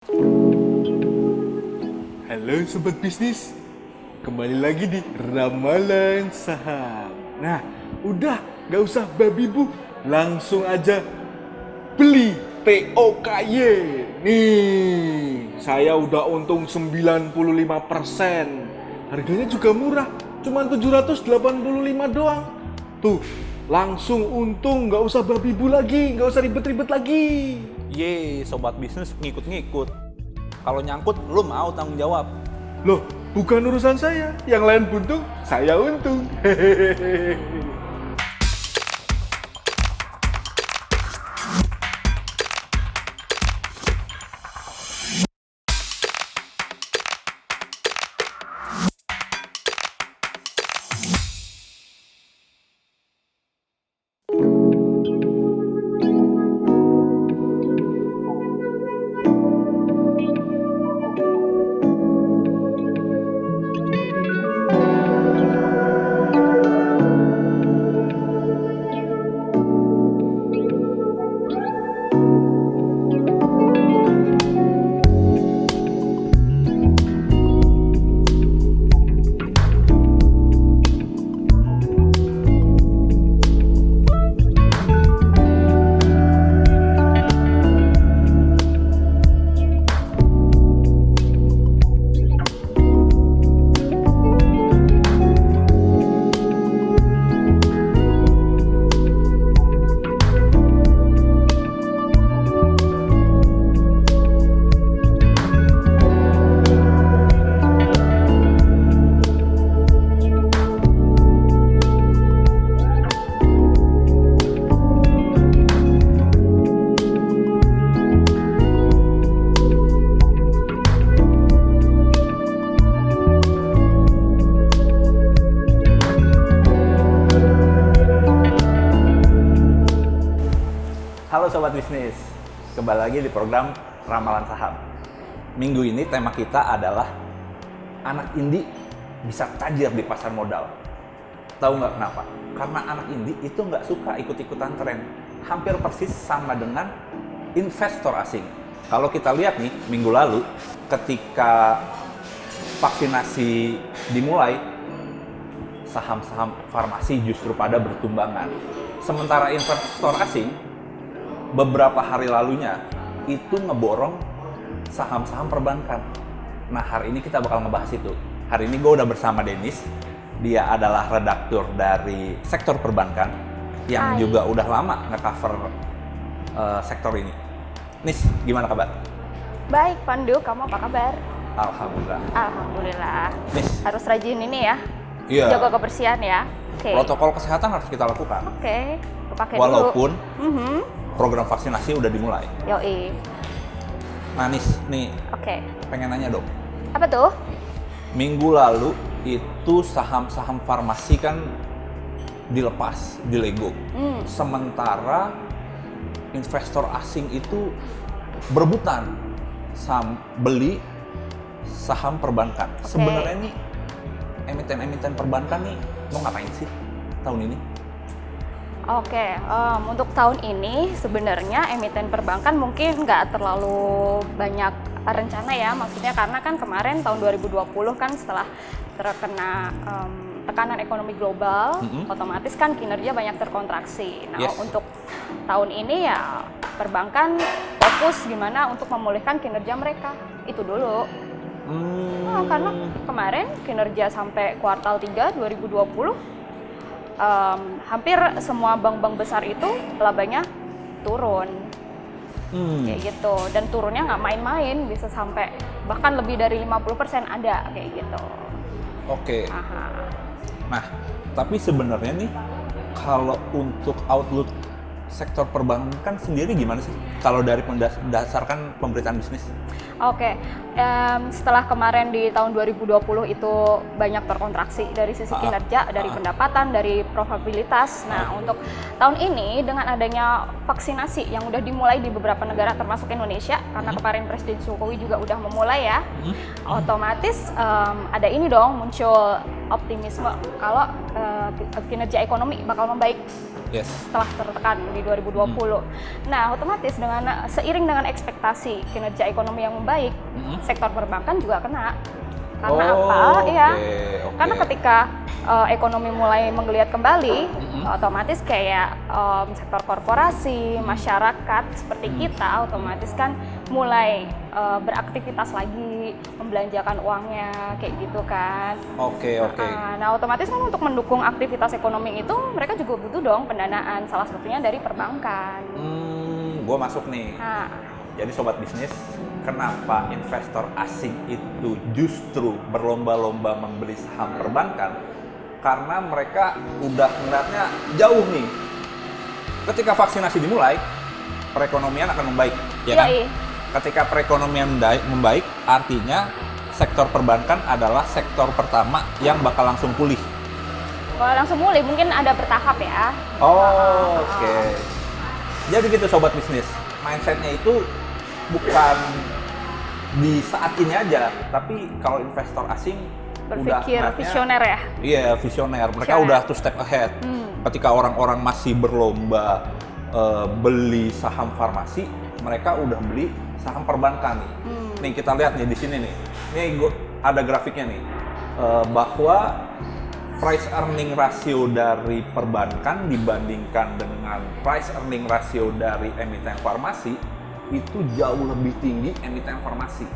Halo Sobat Bisnis, kembali lagi di Ramalan Saham. Nah, udah gak usah babi bu, langsung aja beli TOKY. Nih, saya udah untung 95%. Harganya juga murah, cuma 785 doang. Tuh, langsung untung, gak usah babi bu lagi, gak usah ribet-ribet lagi. Ye, sobat bisnis ngikut-ngikut. Kalau nyangkut, lu mau tanggung jawab. Loh, bukan urusan saya. Yang lain buntung, saya untung. Hehehe. Halo sobat bisnis, kembali lagi di program Ramalan Saham. Minggu ini tema kita adalah anak indie bisa tajir di pasar modal. Tahu nggak kenapa? Karena anak indie itu nggak suka ikut-ikutan tren. Hampir persis sama dengan investor asing. Kalau kita lihat nih, minggu lalu ketika vaksinasi dimulai, saham-saham farmasi justru pada bertumbangan. Sementara investor asing beberapa hari lalunya itu ngeborong saham-saham perbankan. Nah, hari ini kita bakal ngebahas itu. Hari ini gue udah bersama Dennis. Dia adalah redaktur dari sektor perbankan yang juga udah lama nge-cover sektor ini. Nis, gimana kabar? Baik, Pandu. Kamu apa kabar? Alhamdulillah. Alhamdulillah. Nis, Harus rajin ini ya. iya. Jaga kebersihan ya. Oke. Protokol kesehatan harus kita lakukan. Oke. Pakai Walaupun dulu. program vaksinasi udah dimulai. Yoi. Nah, Nis, nih Oke. pengen nanya dong. Apa tuh? Minggu lalu itu saham-saham farmasi kan dilepas, dilego. Sementara investor asing itu berebutan beli saham perbankan. Oke. Sebenarnya nih emiten-emiten perbankan nih mau ngapain sih tahun ini? Oke, untuk tahun ini sebenarnya emiten perbankan mungkin nggak terlalu banyak rencana ya, maksudnya karena kan kemarin tahun 2020 kan setelah terkena tekanan ekonomi global, otomatis kan kinerja banyak terkontraksi. Nah, Yes. untuk tahun ini ya perbankan fokus gimana untuk memulihkan kinerja mereka, itu dulu. Karena kemarin kinerja sampai kuartal 3 2020 hampir semua bank-bank besar itu labanya turun, kayak gitu. Dan turunnya nggak main-main, bisa sampai bahkan lebih dari 50% ada, kayak gitu. Oke. Aha. Nah, tapi sebenarnya nih kalau untuk outlook sektor perbankan sendiri gimana sih? Kalau dari berdasarkan pemberitaan bisnis? Oke, setelah kemarin di tahun 2020 itu banyak terkontraksi dari sisi kinerja, dari pendapatan, dari probabilitas. Nah, untuk tahun ini dengan adanya vaksinasi yang udah dimulai di beberapa negara termasuk Indonesia, karena kemarin Presiden Jokowi juga udah memulai ya, otomatis ada ini dong muncul optimisme kalau kinerja ekonomi bakal membaik Yes. setelah tertekan di 2020. Nah, otomatis seiring dengan ekspektasi kinerja ekonomi yang membaik, sektor perbankan juga kena. Karena apa? Iya. Oke. Karena ketika ekonomi mulai menggeliat kembali, otomatis kayak sektor korporasi, masyarakat seperti kita otomatis kan mulai beraktivitas lagi, membelanjakan uangnya kayak gitu kan. Oke. Nah, otomatis kan untuk mendukung aktivitas ekonomi itu mereka juga butuh dong pendanaan, salah satunya dari perbankan. Gue masuk nih. Nah, Jadi sobat bisnis, kenapa investor asing itu justru berlomba-lomba membeli saham perbankan? Karena mereka udah melihatnya jauh nih. Ketika vaksinasi dimulai, perekonomian akan membaik, ya kan? iya. Ketika perekonomian membaik, artinya sektor perbankan adalah sektor pertama yang bakal langsung pulih. Kalau langsung mulai mungkin ada bertahap ya. Oke. Jadi gitu sobat bisnis, mindsetnya itu bukan di saat ini aja, tapi kalau investor asing Berpikir udah ngeliatnya- visioner ya. Iya, visioner. Mereka Visioner. udah two step ahead. Ketika orang-orang masih berlomba beli saham farmasi, mereka udah beli saham perbankan nih. Nih kita lihat nih di sini nih. Ada grafiknya nih bahwa price earning ratio dari perbankan dibandingkan dengan price earning ratio dari emiten farmasi itu jauh lebih tinggi emiten farmasi.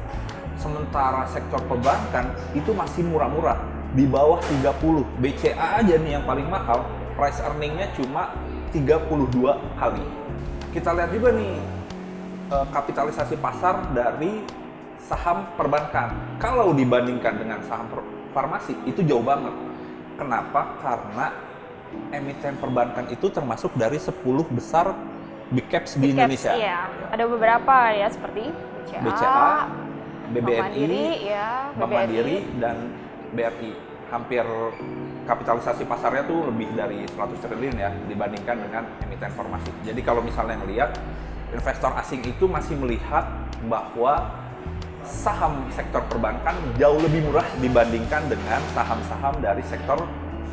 Sementara sektor perbankan itu masih murah-murah, di bawah 30. BCA aja nih yang paling mahal, price earningnya cuma 32 kali. Kita lihat juga nih kapitalisasi pasar dari saham perbankan. Kalau dibandingkan dengan saham farmasi itu jauh banget. Kenapa? Karena emiten perbankan itu termasuk dari 10 besar big caps di Indonesia. Iya, ada beberapa ya seperti BCA, Bank Mandiri, BBNI, ya, Bank BBRI. Mandiri, dan BRI. Hampir kapitalisasi pasarnya tuh lebih dari 100 triliun ya dibandingkan dengan emiten farmasi. Jadi kalau misalnya ngelihat investor asing itu masih melihat bahwa saham sektor perbankan jauh lebih murah dibandingkan dengan saham-saham dari sektor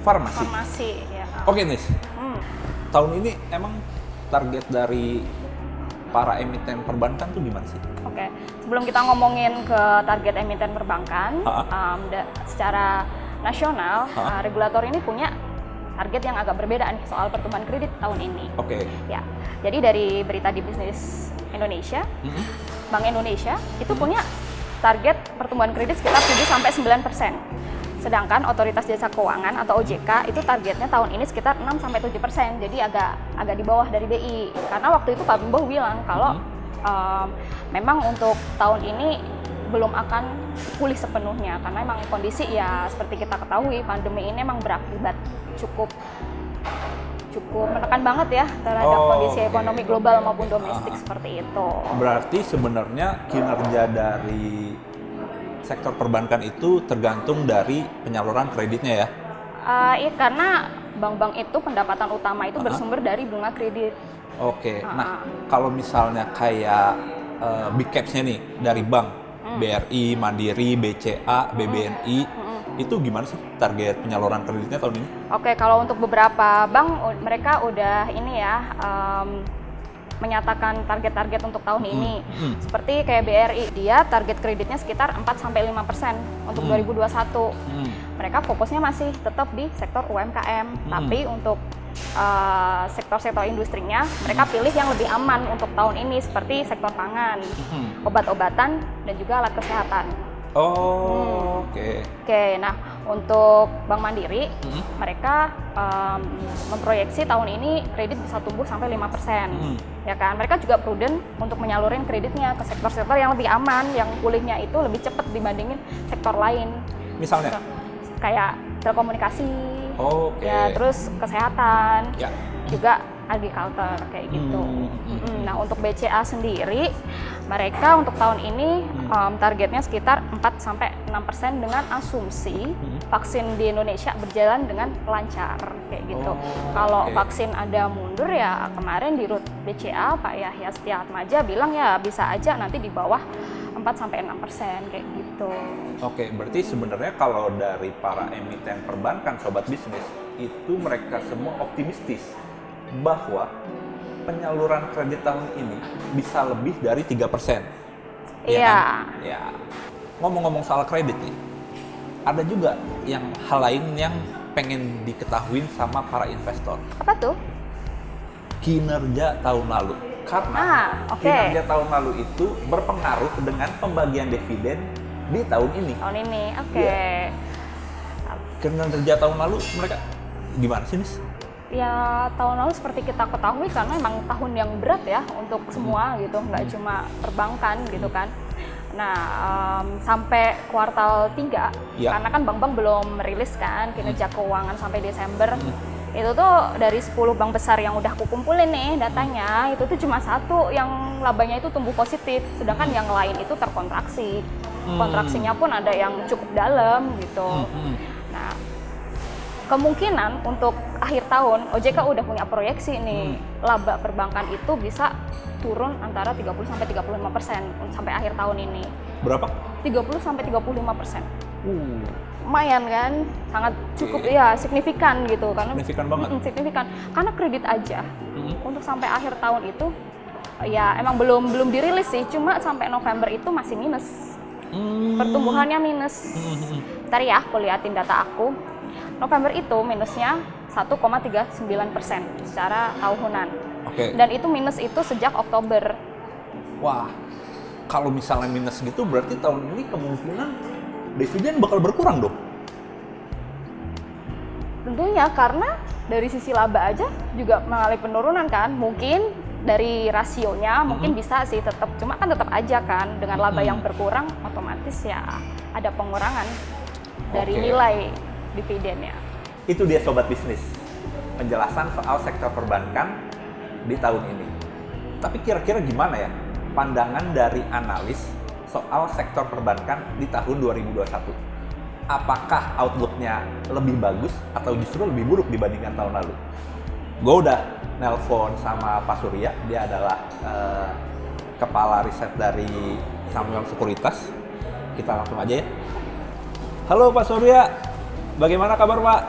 farmasi. Farmasi, ya. Oke Nis, tahun ini emang target dari para emiten perbankan tuh gimana sih? Oke, sebelum kita ngomongin ke target emiten perbankan, secara nasional, regulator ini punya target yang agak berbeda nih soal pertumbuhan kredit tahun ini. Oke. Ya, jadi dari berita di Bisnis Indonesia, Bank Indonesia itu punya target pertumbuhan kredit sekitar 7-9%. Sedangkan Otoritas Jasa Keuangan atau OJK itu targetnya tahun ini sekitar 6-7%. Jadi agak di bawah dari BI. Karena waktu itu Pak Bimbo bilang kalau memang untuk tahun ini belum akan pulih sepenuhnya karena memang kondisi ya seperti kita ketahui pandemi ini memang berakibat cukup menekan banget ya terhadap kondisi ekonomi global maupun domestik seperti itu. Berarti sebenarnya kinerja dari sektor perbankan itu tergantung dari penyaluran kreditnya ya? Iya, karena bank-bank itu pendapatan utama itu bersumber dari bunga kredit. Oke, nah kalau misalnya kayak big caps-nya nih dari bank, BRI, Mandiri, BCA, BBNI, itu gimana sih target penyaluran kreditnya tahun ini? Oke, kalau untuk beberapa bank mereka udah ini ya menyatakan target-target untuk tahun ini. Seperti kayak BRI, dia target kreditnya sekitar 4-5% untuk 2021. Mereka fokusnya masih tetap di sektor UMKM, tapi untuk sektor-sektor industrinya mereka pilih yang lebih aman untuk tahun ini seperti sektor pangan, obat-obatan, dan juga alat kesehatan. Oke. Oke, nah untuk Bank Mandiri, mereka memproyeksi tahun ini kredit bisa tumbuh sampai 5%. Ya kan, mereka juga prudent untuk menyalurin kreditnya ke sektor-sektor yang lebih aman, yang pulihnya itu lebih cepat dibandingin sektor lain. Misalnya? Kayak telekomunikasi, ya terus kesehatan, juga agriculture kayak gitu. Nah untuk BCA sendiri, mereka untuk tahun ini targetnya sekitar 4-6% dengan asumsi vaksin di Indonesia berjalan dengan lancar kayak gitu. Kalau vaksin ada mundur ya kemarin di Rut BCA Pak Yahya Setiatmaja bilang ya bisa aja nanti di bawah 4 4-6% kayak gitu. Oke, berarti sebenarnya kalau dari para emiten perbankan sobat bisnis itu mereka semua optimistis bahwa penyaluran kredit tahun ini bisa lebih dari 3%. Iya. Kan? Ya. Ngomong-ngomong soal kredit nih, ada juga yang hal lain yang pengen diketahui sama para investor. Apa tuh? Kinerja tahun lalu. Karena kinerja tahun lalu itu berpengaruh dengan pembagian dividen di tahun ini. Tahun ini, oke. Iya. Kinerja tahun lalu mereka gimana sih, Nis? Ya, tahun lalu seperti kita ketahui karena memang tahun yang berat ya untuk semua gitu, nggak cuma perbankan gitu kan. Nah, sampai kuartal 3, karena kan bank-bank belum merilis kan kinerja keuangan sampai Desember. Itu tuh dari 10 bank besar yang udah kukumpulin nih datanya, itu tuh cuma satu yang labanya itu tumbuh positif, sedangkan yang lain itu terkontraksi. Kontraksinya pun ada yang cukup dalam gitu. Nah, kemungkinan untuk akhir tahun OJK udah punya proyeksi nih, laba perbankan itu bisa turun antara 30-35% sampai akhir tahun ini. Berapa? 30-35%. Lumayan kan, sangat cukup ya, signifikan gitu karena signifikan banget. Signifikan karena kredit aja untuk sampai akhir tahun itu ya emang belum dirilis sih, cuma sampai November itu masih minus. Pertumbuhannya minus. Ntar ya aku liatin data aku. November itu minusnya 1,39% secara tahunan. Dan itu minus itu sejak Oktober. Wah, kalau misalnya minus gitu berarti tahun ini kemungkinan dividen bakal berkurang dong? Tentunya karena dari sisi laba aja juga mengalami penurunan kan. Mungkin dari rasionya mungkin bisa sih tetap, cuma kan tetap aja kan dengan laba yang berkurang otomatis ya ada pengurangan dari nilai dividennya. Itu dia sobat bisnis, penjelasan soal sektor perbankan di tahun ini. Tapi kira-kira gimana ya pandangan dari analis soal sektor perbankan di tahun 2021? Apakah outlook-nya lebih bagus atau justru lebih buruk dibandingkan tahun lalu? Gue udah nelpon sama Pak Surya, dia adalah kepala riset dari Samuel Sekuritas. Kita langsung aja ya. Halo Pak Surya, bagaimana kabar Pak?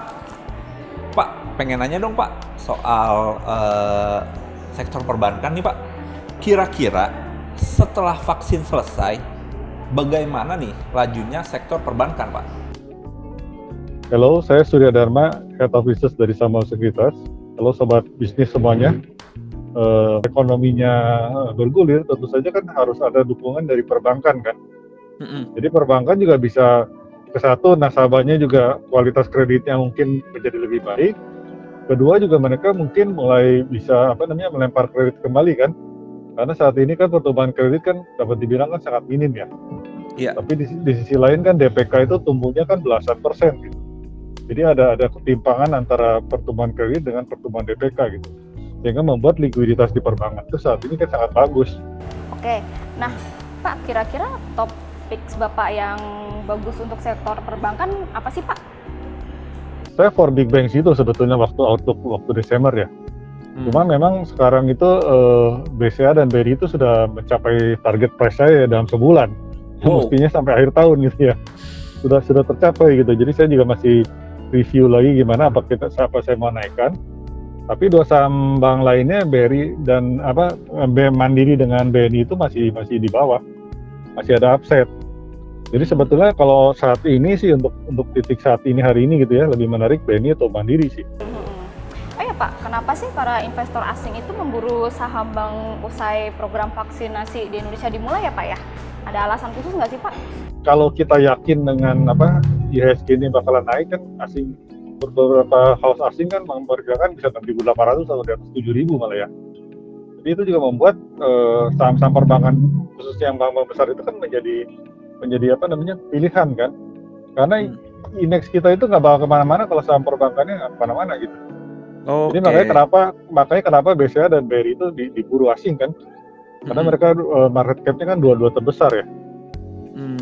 Pak, pengen nanya dong Pak soal sektor perbankan nih Pak. Kira-kira setelah vaksin selesai, bagaimana nih lajunya sektor perbankan Pak? Halo, saya Surya Dharma, Head of Business dari Samuel Sekuritas. Halo sobat bisnis semuanya. Ekonominya bergulir, tentu saja kan harus ada dukungan dari perbankan kan. Jadi perbankan juga bisa kesatu, nasabahnya juga kualitas kreditnya mungkin menjadi lebih baik. Kedua juga mereka mungkin mulai bisa melempar kredit kembali kan. Karena saat ini kan pertumbuhan kredit kan dapat dibilang kan sangat minim ya. Iya. Tapi di sisi lain kan DPK itu tumbuhnya kan belasan persen gitu. Jadi ada ketimpangan antara pertumbuhan kredit dengan pertumbuhan DPK gitu. Sehingga membuat likuiditas di perbankan itu saat ini kan sangat bagus. Oke, nah Pak, kira-kira top picks Bapak yang bagus untuk sektor perbankan apa sih Pak? Saya for big banks itu sebetulnya waktu Desember ya. Cuma memang sekarang itu BCA dan BRI itu sudah mencapai target price saya dalam sebulan. Mestinya sampai akhir tahun gitu ya. Sudah tercapai gitu. Jadi saya juga masih review lagi gimana apa saya mau naikkan. Tapi dua saham bank lainnya BRI dan Mandiri dengan BNI itu masih di bawah. Masih ada upside. Jadi sebetulnya kalau saat ini sih untuk titik saat ini hari ini gitu ya lebih menarik BNI atau Mandiri sih. Oh ya Pak, kenapa sih para investor asing itu memburu saham bank usai program vaksinasi di Indonesia dimulai ya Pak ya? Ada alasan khusus nggak sih Pak? Kalau kita yakin dengan IHSG ini bakalan naik kan beberapa house asing kan memperkirakan bisa 6.800 atau di atas 7.000 malah ya. Jadi itu juga membuat saham-saham perbankan khususnya yang bank-bank besar itu kan menjadi pilihan kan. Karena indeks kita itu nggak bakal kemana-mana kalau saham perbankannya nggak kemana-mana gitu. Jadi makanya kenapa BCA dan BRI itu diburu asing kan? Karena mereka market cap-nya kan dua terbesar ya.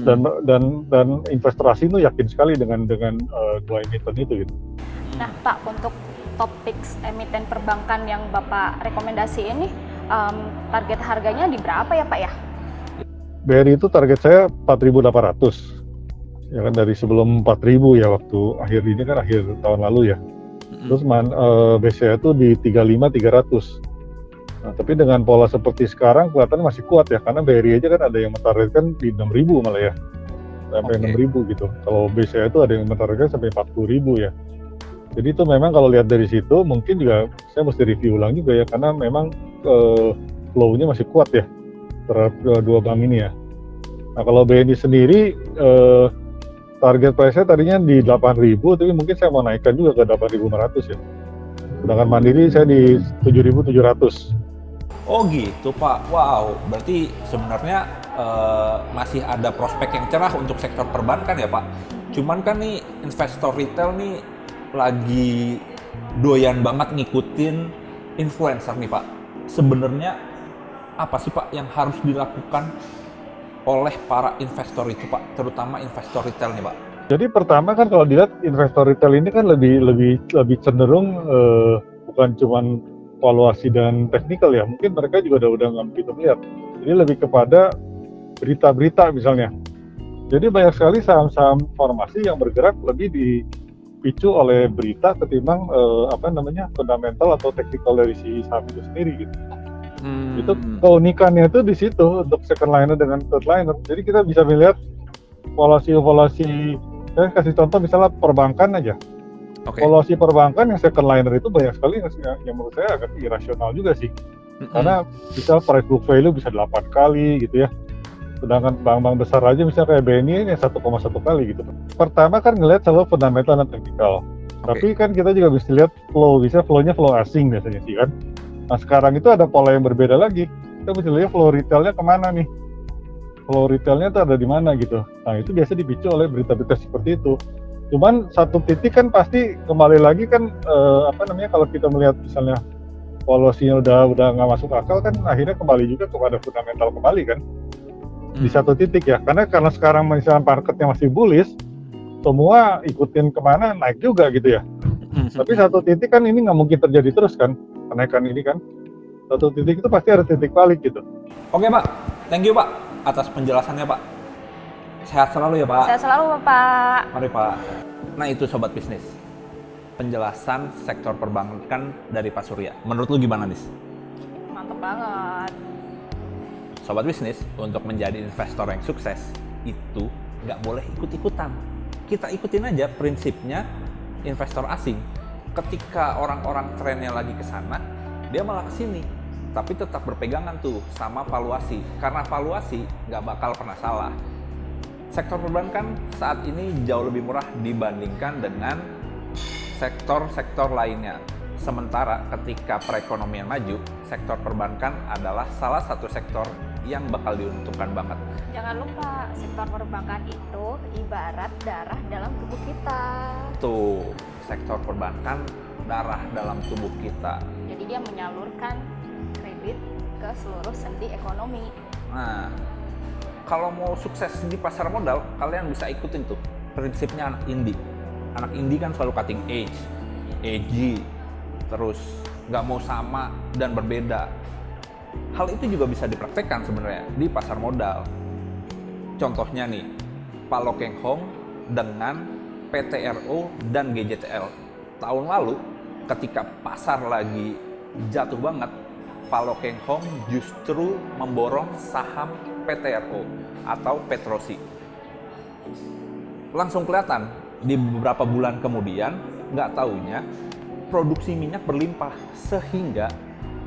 Dan investor asing itu yakin sekali dengan dua emiten itu gitu. Nah Pak, untuk top picks emiten perbankan yang Bapak rekomendasi ini target harganya di berapa ya Pak ya? BRI itu target saya 4.800. Ya kan dari sebelum 4.000 ya waktu akhir ini kan akhir tahun lalu ya. Terus BCA itu di 35.300. Nah, tapi dengan pola seperti sekarang kelihatan masih kuat ya, karena BRI aja kan ada yang mentargetkan di 6.000 malah ya. Sampai 6.000 gitu. Kalau BCA itu ada yang mentargetkan sampai 40.000 ya. Jadi itu memang kalau lihat dari situ mungkin juga saya mesti review ulang juga ya, karena memang flow-nya masih kuat ya terhadap dua bank ini ya. Nah kalau BNI sendiri target price-nya tadinya di 8.000, tapi mungkin saya mau naikkan juga ke 8.500 ya. Sedangkan Mandiri saya di 7.700. Oh gitu Pak, wow, berarti sebenarnya masih ada prospek yang cerah untuk sektor perbankan ya Pak. Cuman kan nih investor retail nih lagi doyan banget ngikutin influencer nih Pak. Sebenarnya apa sih Pak yang harus dilakukan oleh para investor itu Pak, terutama investor retail nih Pak? Jadi pertama kan kalau dilihat investor retail ini kan lebih cenderung bukan cuman valuasi dan teknikal ya, mungkin mereka juga udah nggak begitu melihat. Jadi lebih kepada berita-berita misalnya. Jadi banyak sekali saham-saham formasi yang bergerak lebih dipicu oleh berita ketimbang fundamental atau teknikal dari si saham itu sendiri gitu. Itu keunikannya itu di situ untuk second liner dengan third liner. Jadi kita bisa melihat valuasi. Saya kasih contoh misalnya perbankan aja. Valuasi perbankan yang second liner itu banyak sekali yang menurut saya agak irasional juga sih. Karena misal price book value bisa 8 kali gitu ya. Sedangkan bank-bank besar aja misalnya kayak BNI ini 1,1 kali gitu. Pertama kan ngelihat selalu fundamental dan teknikal. Tapi kan kita juga bisa lihat flow-nya flow asing biasanya sih kan. Nah sekarang itu ada pola yang berbeda lagi. Kita bisa lihat flow retailnya kemana nih. Flow retailnya itu ada di mana gitu. Nah itu biasa dipicu oleh berita-berita seperti itu. Cuman satu titik kan pasti kembali lagi kan kalau kita melihat misalnya valuasinya udah nggak masuk akal kan akhirnya kembali juga kepada fundamental kembali kan. Di satu titik ya. Karena sekarang misalnya marketnya masih bullish, semua ikutin kemana naik juga gitu ya. Tapi satu titik kan ini nggak mungkin terjadi terus kan. Kenaikan ini kan satu titik itu pasti ada titik balik gitu. Oke Pak, thank you Pak atas penjelasannya Pak. Sehat selalu ya Pak. Sehat selalu Pak. Mari Pak. Nah itu Sobat Bisnis, penjelasan sektor perbankan dari Pak Surya. Menurut lu gimana Nis? Mantap banget. Sobat Bisnis, untuk menjadi investor yang sukses itu nggak boleh ikut-ikutan. Kita ikutin aja prinsipnya investor asing. Ketika orang-orang trennya lagi ke sana, dia malah ke sini. Tapi tetap berpegangan tuh sama valuasi. Karena valuasi nggak bakal pernah salah. Sektor perbankan saat ini jauh lebih murah dibandingkan dengan sektor-sektor lainnya. Sementara ketika perekonomian maju, sektor perbankan adalah salah satu sektor yang bakal diuntungkan banget. Jangan lupa, sektor perbankan itu ibarat darah dalam tubuh kita. Tuh, sektor perbankan darah dalam tubuh kita. Jadi dia menyalurkan kredit ke seluruh sendi ekonomi. Nah, kalau mau sukses di pasar modal, kalian bisa ikutin tuh prinsipnya anak indie. Anak indie kan selalu cutting edge, edgy, terus nggak mau sama dan berbeda. Hal itu juga bisa dipraktekkan sebenarnya di pasar modal. Contohnya nih, Pak Lo Keng Hong dengan PTRO dan GJTL. Tahun lalu, ketika pasar lagi jatuh banget, Pak Lo Keng Hong justru memborong saham PTRO atau Petrosi. Langsung kelihatan di beberapa bulan kemudian, nggak taunya produksi minyak berlimpah sehingga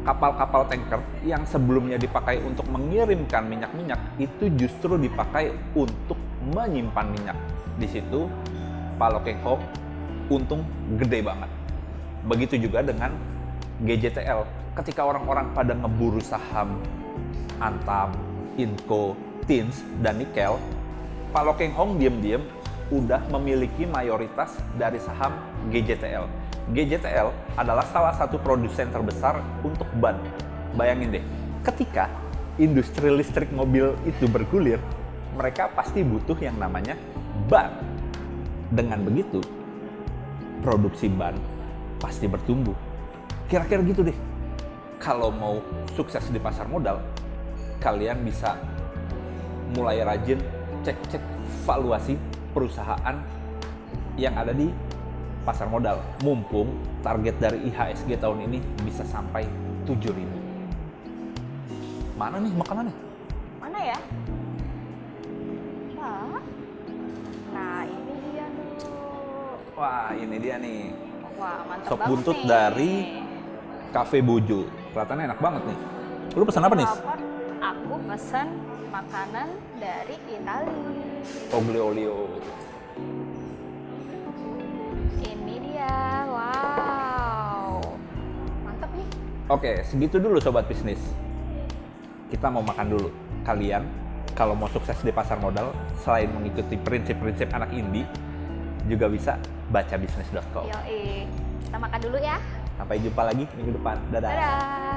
kapal-kapal tanker yang sebelumnya dipakai untuk mengirimkan minyak-minyak itu justru dipakai untuk menyimpan minyak. Di situ Pak Lo Keng Hong untung gede banget. Begitu juga dengan GJTL. Ketika orang-orang pada ngeburu saham Antam, Inco, Tins, dan Nikel, Pak Lo Keng Hong diam-diam udah memiliki mayoritas dari saham GJTL. GJTL adalah salah satu produsen terbesar untuk ban. Bayangin deh, ketika industri listrik mobil itu bergulir, mereka pasti butuh yang namanya ban. Dengan begitu, produksi ban pasti bertumbuh. Kira-kira gitu deh. Kalau mau sukses di pasar modal, kalian bisa mulai rajin cek valuasi perusahaan yang ada di pasar modal. Mumpung target dari IHSG tahun ini bisa sampai 7.000. Mana nih makanannya? Mana ya? Nah, ini dia tuh. Wah, ini dia nih. Wah, mantap Sop banget buntut nih. dari Cafe Buju. Kelihatannya enak banget nih. Lu pesan apa nih? Aku pesan makanan dari Itali. Oglio olio. Ini dia. Wow. Mantap nih. Oke, segitu dulu sobat bisnis. Kita mau makan dulu. Kalian kalau mau sukses di pasar modal, selain mengikuti prinsip-prinsip anak indie, juga bisa baca bisnis.com. Yoi. Kita makan dulu ya. Sampai jumpa lagi minggu depan. Dadah. Dadah.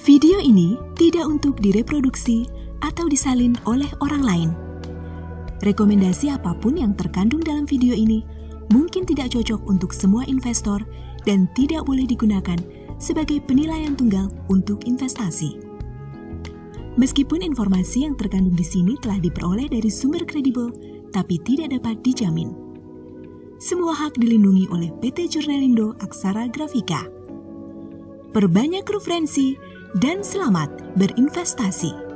Video ini tidak untuk direproduksi atau disalin oleh orang lain. Rekomendasi apapun yang terkandung dalam video ini mungkin tidak cocok untuk semua investor dan tidak boleh digunakan sebagai penilaian tunggal untuk investasi. Meskipun informasi yang terkandung di sini telah diperoleh dari sumber kredibel, tapi tidak dapat dijamin. Semua hak dilindungi oleh PT Jurnalindo Aksara Grafika. Perbanyak referensi dan selamat berinvestasi.